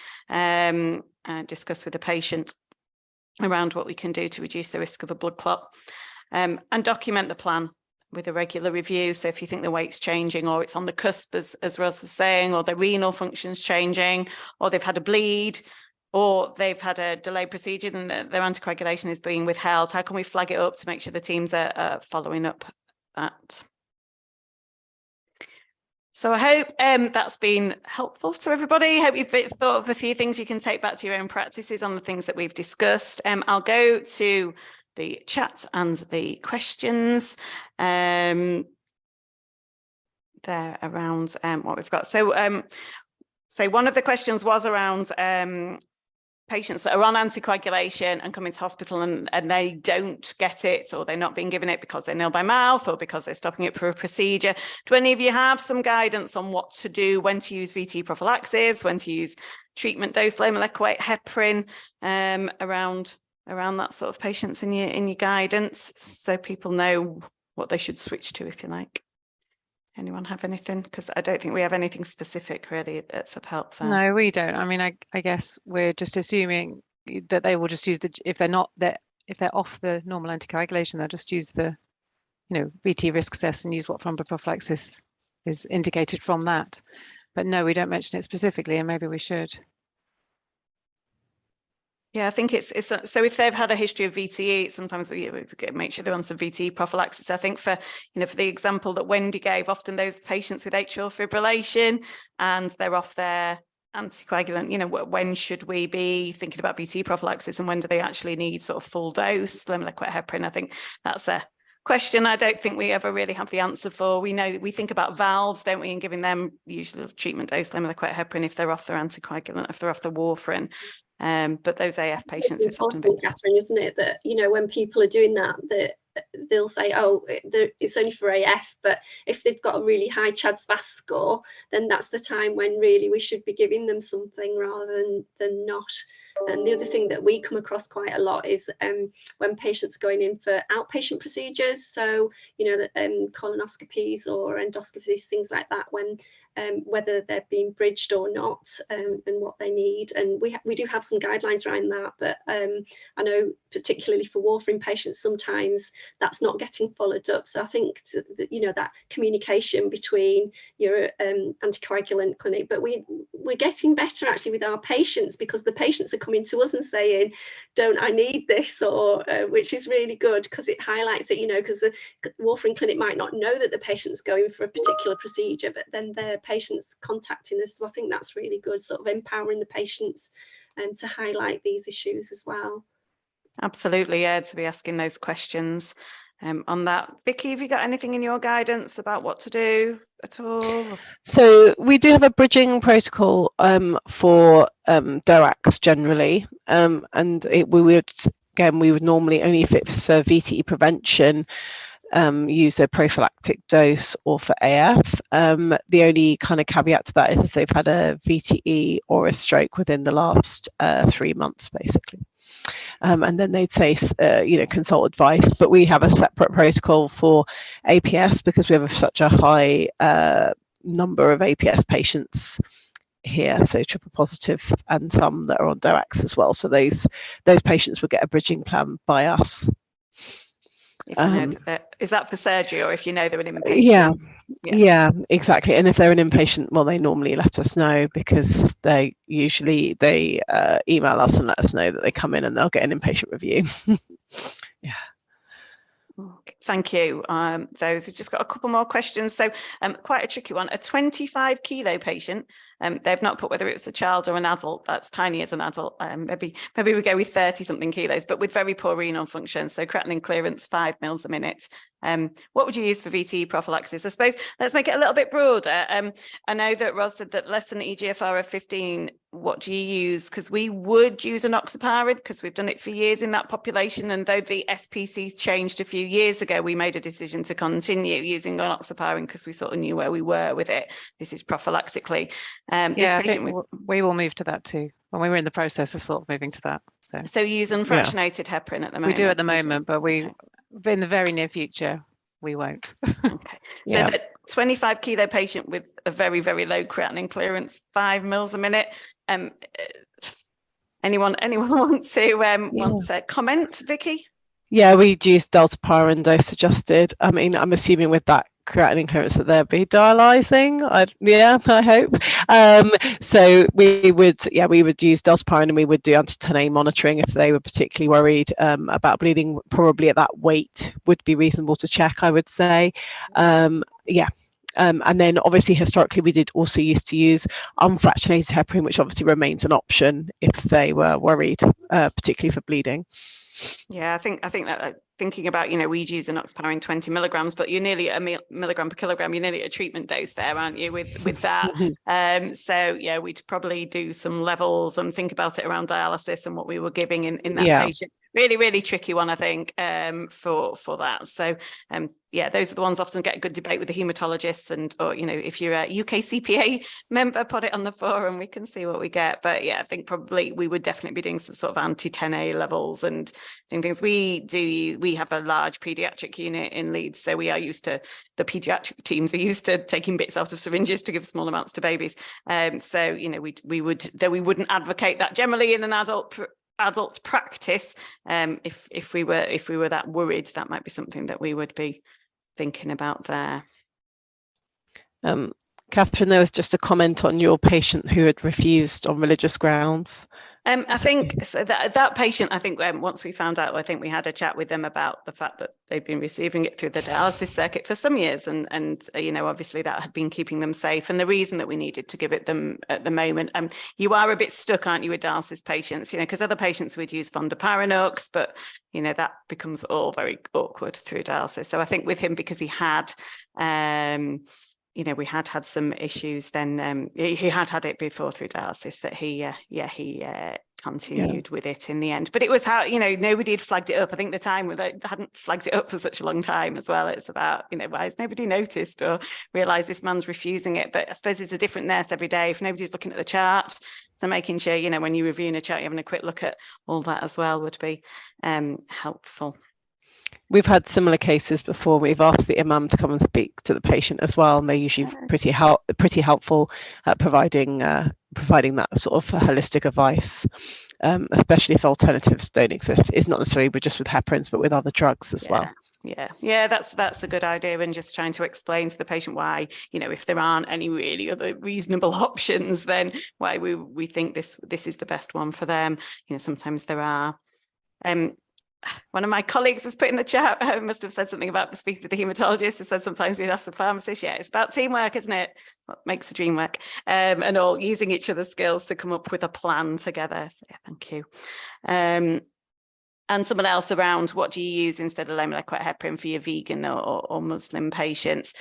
discuss with the patient around what we can do to reduce the risk of a blood clot, and document the plan with a regular review. So if you think the weight's changing, or it's on the cusp, as Ros was saying, or the renal function's changing, or they've had a bleed, or they've had a delayed procedure and their anticoagulation is being withheld, how can we flag it up to make sure the teams are following up that? So I hope that's been helpful to everybody. Hope you've thought of a few things you can take back to your own practices on the things that we've discussed. I'll go to the chat and the questions there around what we've got. So one of the questions was around patients that are on anticoagulation and come into hospital and they don't get it, or they're not being given it because they're nil by mouth or because they're stopping it for a procedure. Do any of you have some guidance on what to do, when to use VTE prophylaxis, when to use treatment dose low molecular weight heparin around that sort of patients in your guidance, so people know what they should switch to, if you like? Anyone have anything? Because I don't think we have anything specific really that's of help there. No, we don't. I mean, I guess we're just assuming that they will just use if they're off the normal anticoagulation, they'll just use the, VTE risk assess and use what thromboprophylaxis is indicated from that. But no, we don't mention it specifically, and maybe we should. Yeah, I think it's so if they've had a history of VTE, sometimes we make sure they're on some VTE prophylaxis. I think for the example that Wendy gave, often those patients with atrial fibrillation and they're off their anticoagulant, when should we be thinking about VTE prophylaxis, and when do they actually need sort of full dose limb-liquid heparin? I think that's a question I don't think we ever really have the answer for. We think about valves, don't we, and giving them the usual treatment dose limb-liquid heparin if they're off their anticoagulant, if they're off the warfarin. But those AF patients, it's important, Katherine, isn't it, that when people are doing that they'll say, oh, it's only for AF, but if they've got a really high CHA2DS2-VASc score, then that's the time when really we should be giving them something rather than not. And the other thing that we come across quite a lot is when patients are going in for outpatient procedures, so colonoscopies or endoscopies, things like that, when whether they're being bridged or not, and what they need. And we do have some guidelines around that, but I know particularly for warfarin patients, sometimes that's not getting followed up. So I think that communication between your anticoagulant clinic, but we're getting better actually with our patients, because the patients are coming to us and saying, don't I need this, or which is really good, because it highlights it, because the warfarin clinic might not know that the patient's going for a particular procedure, but then their patients contacting us. So I think that's really good, sort of empowering the patients to highlight these issues as well. Absolutely, yeah, to be asking those questions on that. Vicky, have you got anything in your guidance about what to do at all? So we do have a bridging protocol for DOACs generally, and we would normally, only if it's for VTE prevention, use a prophylactic dose, or for AF. The only kind of caveat to that is if they've had a VTE or a stroke within the last 3 months, basically. And then they'd say, consult advice. But we have a separate protocol for APS because we have such a high number of APS patients here, so triple positive, and some that are on DOACs as well. So those patients will get a bridging plan by us. If you know is that for surgery, or if you know they're an inpatient? Yeah, exactly. And if they're an inpatient, well, they normally let us know, because they email us and let us know that they come in and they'll get an inpatient review. Yeah. Okay, thank you. Those have just got a couple more questions. So quite a tricky one. A 25 kilo patient, they've not put whether it's a child or an adult. That's tiny as an adult. Maybe we go with 30 something kilos, but with very poor renal function. So creatinine clearance 5 mils a minute. What would you use for VTE prophylaxis? I suppose let's make it a little bit broader. I know that Ros said that less than EGFR of 15. What do you use? Because we would use enoxaparin, because we've done it for years in that population. And though the SPCs changed a few years ago, we made a decision to continue using enoxaparin because we sort of knew where we were with it. This is prophylactically. I think we will move to that too. When we were in the process of sort of moving to that. So use unfractionated heparin at the moment. We do at the moment, but in the very near future, we won't. Okay. So the 25 kilo patient with a very, very low creatinine clearance, 5 mils a minute. Anyone want to comment, Vicky? Yeah, we use deltapirin dose adjusted. I mean, I'm assuming with that creatinine clearance that they'll be dialyzing. I hope. So we would use deltapirin, and we would do anti-10A monitoring if they were particularly worried about bleeding. Probably at that weight would be reasonable to check, I would say. And then obviously historically we did also used to use unfractionated heparin, which obviously remains an option if they were worried, particularly for bleeding. Yeah, I think that thinking about, we'd use enoxaparin 20 milligrams, but you're nearly a milligram per kilogram. You're nearly at a treatment dose there, aren't you, with that? So yeah, we'd probably do some levels and think about it around dialysis and what we were giving in that patient. really, really tricky one, I think, for that. So yeah, those are the ones often get a good debate with the haematologists, and or if you're a UKCPA member, put it on the forum, we can see what we get. But yeah, I think probably we would definitely be doing some sort of anti-10A levels and doing things. We have a large paediatric unit in Leeds, so we are used to, the paediatric teams are used to taking bits out of syringes to give small amounts to babies. So we would, though we wouldn't advocate that generally in an adult practice, if we were that worried, that might be something that we would be thinking about there. Katherine, there was just a comment on your patient who had refused on religious grounds. I think so that patient, I think once we found out, I think we had a chat with them about the fact that they'd been receiving it through the dialysis circuit for some years, and obviously that had been keeping them safe. And the reason that we needed to give it them at the moment, you are a bit stuck, aren't you, with dialysis patients, because other patients would use fondaparinux, but that becomes all very awkward through dialysis. So I think with him, because he had we had some issues then, he had it before through dialysis, that he continued with it in the end. But it was how, nobody had flagged it up. I think the time they hadn't flagged it up for such a long time as well. It's about, why has nobody noticed or realised this man's refusing it? But I suppose it's a different nurse every day if nobody's looking at the chart. So making sure, when you're reviewing a chart, you're having a quick look at all that as well would be helpful. We've had similar cases before. We've asked the imam to come and speak to the patient as well, and they're usually pretty helpful at providing that sort of holistic advice, especially if alternatives don't exist. It's not necessarily just with heparins, but with other drugs as well. Yeah, that's a good idea, and just trying to explain to the patient why, if there aren't any really other reasonable options, then why we think this is the best one for them. Sometimes there are. One of my colleagues has put in the chat, must have said something about speaking to the haematologist, and said sometimes we'd ask the pharmacist. Yeah, it's about teamwork, isn't it? What makes the dream work, and all using each other's skills to come up with a plan together. So yeah, thank you. And someone else around, what do you use instead of low molecular heparin for your vegan or Muslim patients?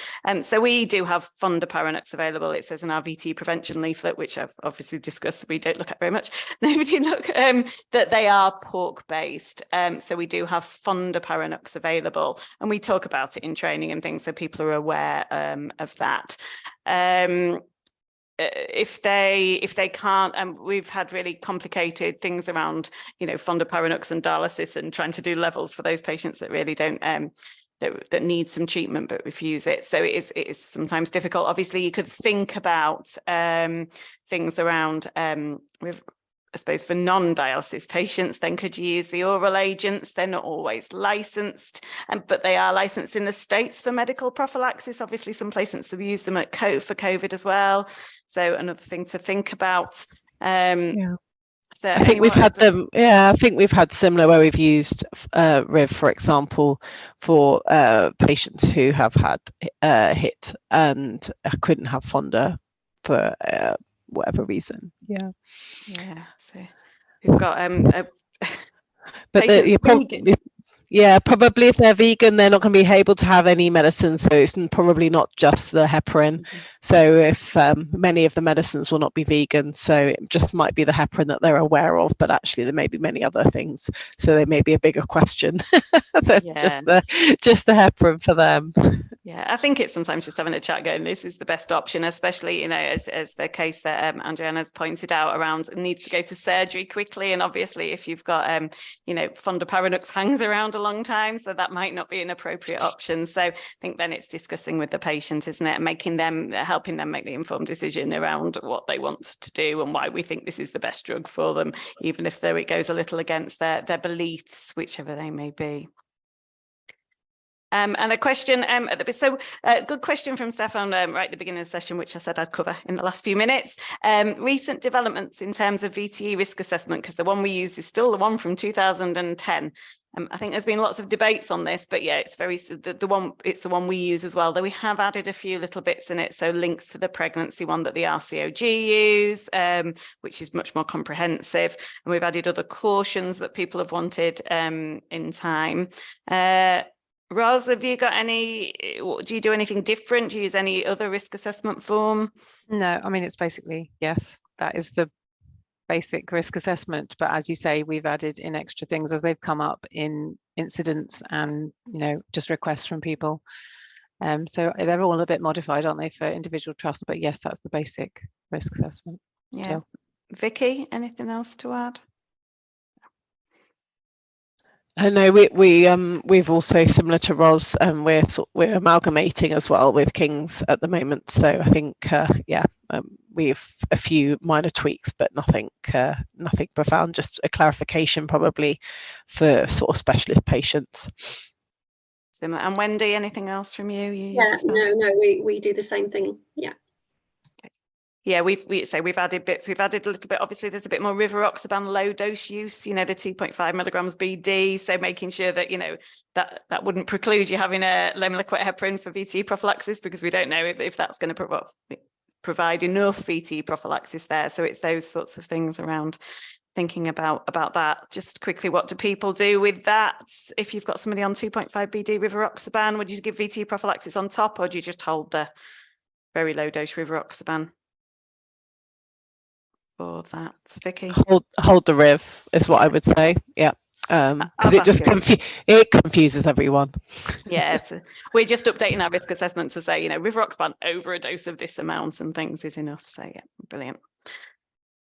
So we do have fondaparinux available. It says in our VTE Prevention leaflet, which I've obviously discussed, we don't look at very much. Nobody look that they are pork based. So we do have fondaparinux available, and we talk about it in training and things, so people are aware of that. If they can't, we've had really complicated things around, fondaparinux and dialysis, and trying to do levels for those patients that really don't, that need some treatment but refuse it. So it is sometimes difficult. Obviously, you could think about things around with, I suppose, for non-dialysis patients, then could you use the oral agents? They're not always licensed, but they are licensed in the States for medical prophylaxis. Obviously, some places have used them for COVID as well. So another thing to think about. So I think we've had them. Yeah, I think we've had similar where we've used RIV, for example, for patients who have had HIT and couldn't have Fonda for whatever reason. Yeah. So we've got but probably if they're vegan, they're not going to be able to have any medicine, so it's probably not just the heparin. So if many of the medicines will not be vegan, so it just might be the heparin that they're aware of, but actually there may be many other things, so there may be a bigger question than just the heparin for them. Yeah, I think it's sometimes just having a chat going, this is the best option, especially, as the case that Andriana's pointed out around needs to go to surgery quickly. And obviously, if you've got, fondaparinux hangs around a long time, so that might not be an appropriate option. So I think then it's discussing with the patient, isn't it? And helping them make the informed decision around what they want to do and why we think this is the best drug for them, even if though it goes a little against their beliefs, whichever they may be. And a question, good question from Stefan right at the beginning of the session, which I said I'd cover in the last few minutes. Recent developments in terms of VTE risk assessment, because the one we use is still the one from 2010. I think there's been lots of debates on this, but yeah, it's the one we use as well, though we have added a few little bits in it. So links to the pregnancy one that the RCOG use, which is much more comprehensive. And we've added other cautions that people have wanted in time. Ros, have you got do you do anything different? Do you use any other risk assessment form? No, I mean, it's basically, yes, that is the basic risk assessment, but as you say, we've added in extra things as they've come up in incidents and, you know, just requests from people. So they're all a bit modified, aren't they, for individual trusts? But yes, that's the basic risk assessment. Yeah. Still. Vicky, anything else to add? No, we've also, similar to Ros, we're amalgamating as well with King's at the moment. So I think we've a few minor tweaks, but nothing profound. Just a clarification probably for sort of specialist patients. Similar. And Wendy, anything else from you? Yeah, no, we do the same thing. Yeah. Yeah, we've added bits. We've added a little bit. Obviously, there's a bit more rivaroxaban low dose use. You know, the 2.5 milligrams BD. So making sure that, you know, that wouldn't preclude you having a low molecular heparin for VTE prophylaxis, because we don't know if that's going to provide enough VTE prophylaxis there. So it's those sorts of things around thinking about that. Just quickly, what do people do with that? If you've got somebody on 2.5 BD rivaroxaban, would you give VTE prophylaxis on top, or do you just hold the very low dose rivaroxaban? For that, Vicky, hold the riv is what I would say. Yeah, because it just confuses everyone. Yes, we're just updating our risk assessment to say, you know, rivaroxaban over a dose of this amount and things is enough. So yeah, brilliant.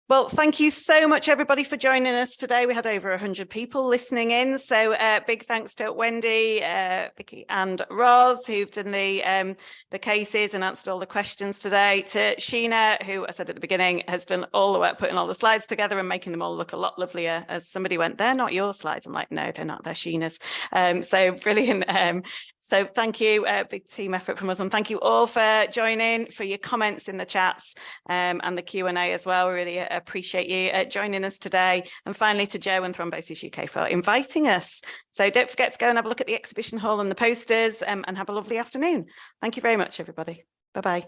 Well, thank you so much, everybody, for joining us today. We had over 100 people listening in. So big thanks to Wendy, Vicky and Ros, who've done the cases and answered all the questions today. To Sheena, who I said at the beginning has done all the work, putting all the slides together and making them all look a lot lovelier. As somebody went, they're not your slides. I'm like, no, they're not, they're Sheena's. So brilliant. So thank you, big team effort from us. And thank you all for joining, for your comments in the chats and the Q&A as well. We really appreciate you joining us today. And finally to Joe and Thrombosis UK for inviting us. So don't forget to go and have a look at the exhibition hall and the posters and have a lovely afternoon. Thank you very much, everybody. Bye-bye.